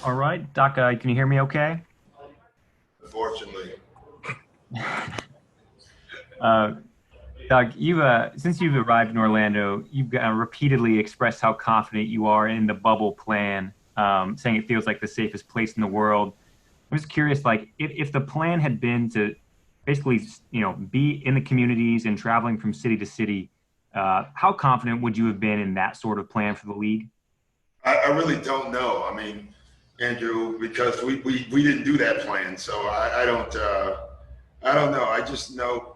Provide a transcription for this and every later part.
All right, Doc, can you hear me okay? Unfortunately. Uh, Doc, since you've arrived in Orlando, you've repeatedly expressed how confident you are in the bubble plan, saying it feels like the safest place in the world. I'm just curious, like, if the plan had been to basically, be in the communities and traveling from city to city, how confident would you have been in that sort of plan for the league? I really don't know. I mean, Andrew, because we didn't do that plan, so I don't know. I just know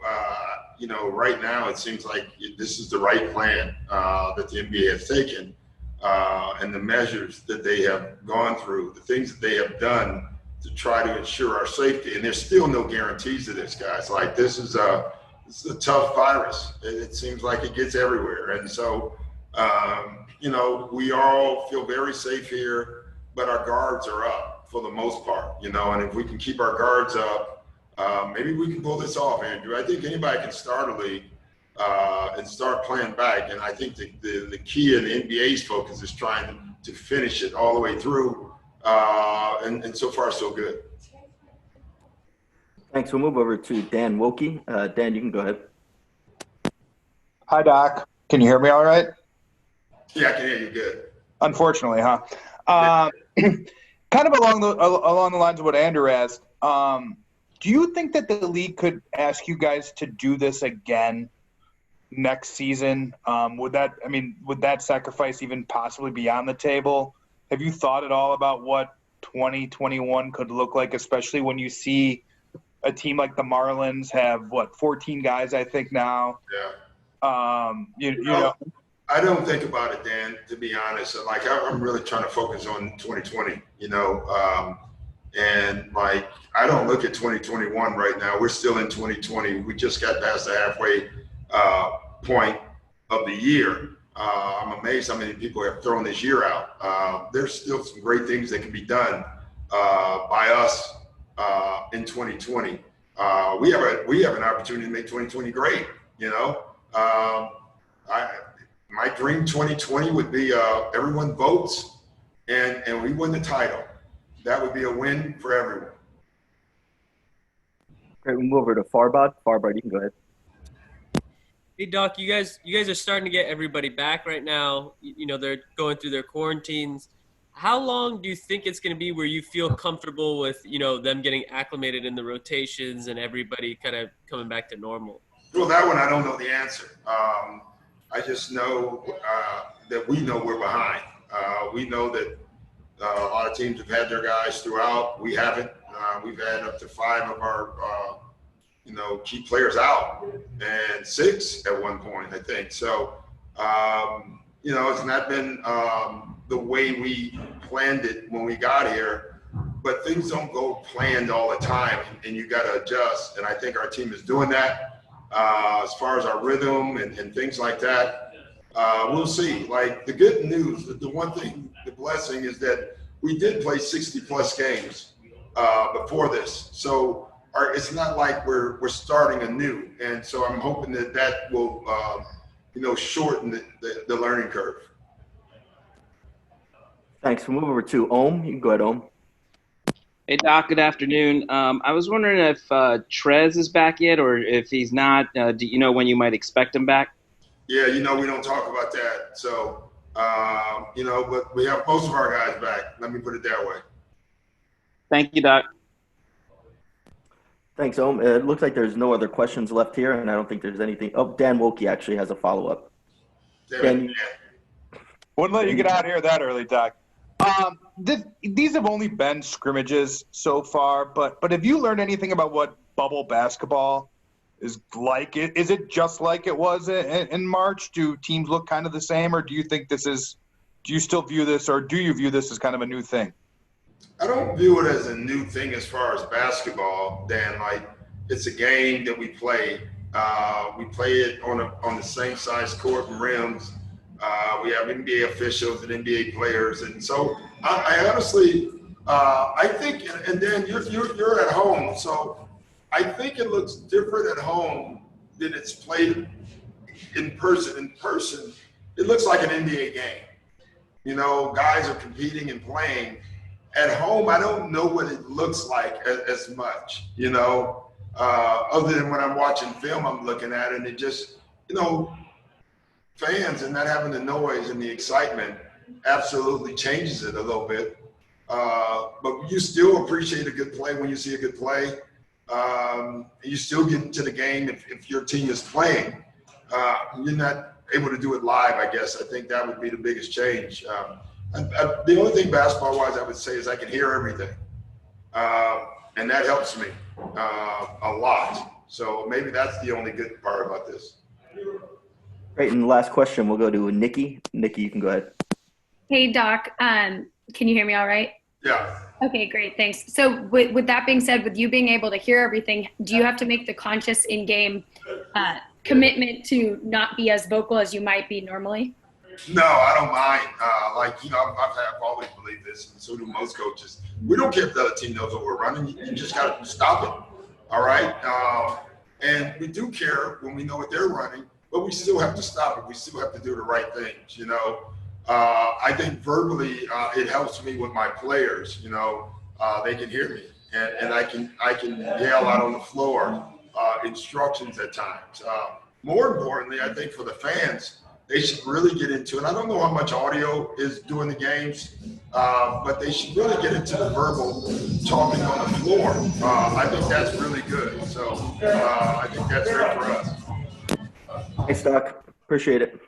right now it seems like this is the right plan that the NBA has taken, and the measures that they have gone through, the things that they have done to try to ensure our safety. And there's still no guarantees to this, guys. Like this is a tough virus. It seems like it gets everywhere, and so we all feel very safe here, but our guards are up for the most part. And if we can keep our guards up, maybe we can pull this off, Andrew. I think anybody can start a league and start playing back. And I think the key in the NBA's focus is trying to finish it all the way through. And so far, so good. Thanks. We'll move over to Dan Wilkie. Dan, you can go ahead. Hi, Doc. Can you hear me all right? Yeah, I can hear you good. Unfortunately, huh? Kind of along the lines of what Andrew asked, do you think that the league could ask you guys to do this again next season? Would that sacrifice even possibly be on the table? Have you thought at all about what 2021 could look like, especially when you see a team like the Marlins have 14 guys, I think now. Yeah. I don't think about it, Dan, to be honest. Like, I'm really trying to focus on 2020, and like, I don't look at 2021 right now. We're still in 2020. We just got past the halfway point of the year. I'm amazed how many people have thrown this year out. There's still some great things that can be done by us in 2020. We have an opportunity to make 2020 great. My dream 2020 would be everyone votes and we win the title. That would be a win for everyone. Great. We'll move over to Farbod. Farbod, you can go ahead. Hey Doc, you guys are starting to get everybody back right now. They're going through their quarantines. How long do you think it's going to be where you feel comfortable with them getting acclimated in the rotations and everybody kind of coming back to normal? Well, that one I don't know the answer. I just know that we know we're behind. We know that a lot of teams have had their guys throughout. We haven't. We've had up to 5 of our key players out, and 6 at one point, I think. So it's not been the way we planned it when we got here, but things don't go planned all the time, and you got to adjust. And I think our team is doing that. As far as our rhythm and things like that, we'll see. Like, the good news, the one thing, the blessing is that we did play 60 plus games before this. So it's not like we're starting anew. And so I'm hoping that will, shorten the learning curve. Thanks. We'll move over to Ohm. You can go ahead, Ohm. Hey, Doc, good afternoon. I was wondering if Trez is back yet, or if he's not, do you know when you might expect him back? Yeah, we don't talk about that. So, but we have most of our guys back. Let me put it that way. Thank you, Doc. Thanks, Ohm. It looks like there's no other questions left here, and I don't think there's anything. Oh, Dan Wilkie actually has a follow-up. Wouldn't let you get out of here that early, Doc. These have only been scrimmages so far, but have you learned anything about what bubble basketball is like? Is it just like it was in March? Do teams look kind of the same, or do you think do you still view this, or do you view this as kind of a new thing? I don't view it as a new thing as far as basketball, Dan. Like, it's a game that we play. We play it on the same size court and rims. We have NBA officials and NBA players, and so I honestly, I think, and then you're at home, so I think it looks different at home than it's played in person. In person, it looks like an NBA game. Guys are competing and playing at home, I don't know what it looks like as much, you know, other than when I'm watching film, I'm looking at it and it just, you know, fans and not having the noise and the excitement absolutely changes it a little bit. But you still appreciate a good play when you see a good play. You still get into the game if your team is playing. You're not able to do it live, I guess. I think that would be the biggest change. The only thing basketball-wise I would say is I can hear everything. And that helps me a lot. So maybe that's the only good part about this. Great, and the last question, we'll go to Nikki. Nikki, you can go ahead. Hey, Doc. Can you hear me all right? Yeah. Okay, great. Thanks. So with that being said, with you being able to hear everything, do you have to make the conscious in-game commitment to not be as vocal as you might be normally? No, I don't mind. Like, you know, I've always believed this, and so do most coaches. We don't care if the other team knows what we're running. You just got to stop it. All right? And we do care when we know what they're running, but we still have to stop it. We still have to do the right things, you know. I think verbally it helps me with my players, you know. They can hear me, and I can yell out on the floor instructions at times. More importantly, I think for the fans, they should really get into it. I don't know how much audio is doing the games, but they should really get into the verbal talking on the floor. I think that's really good. So I think that's great for us. Thanks, Doc. Appreciate it.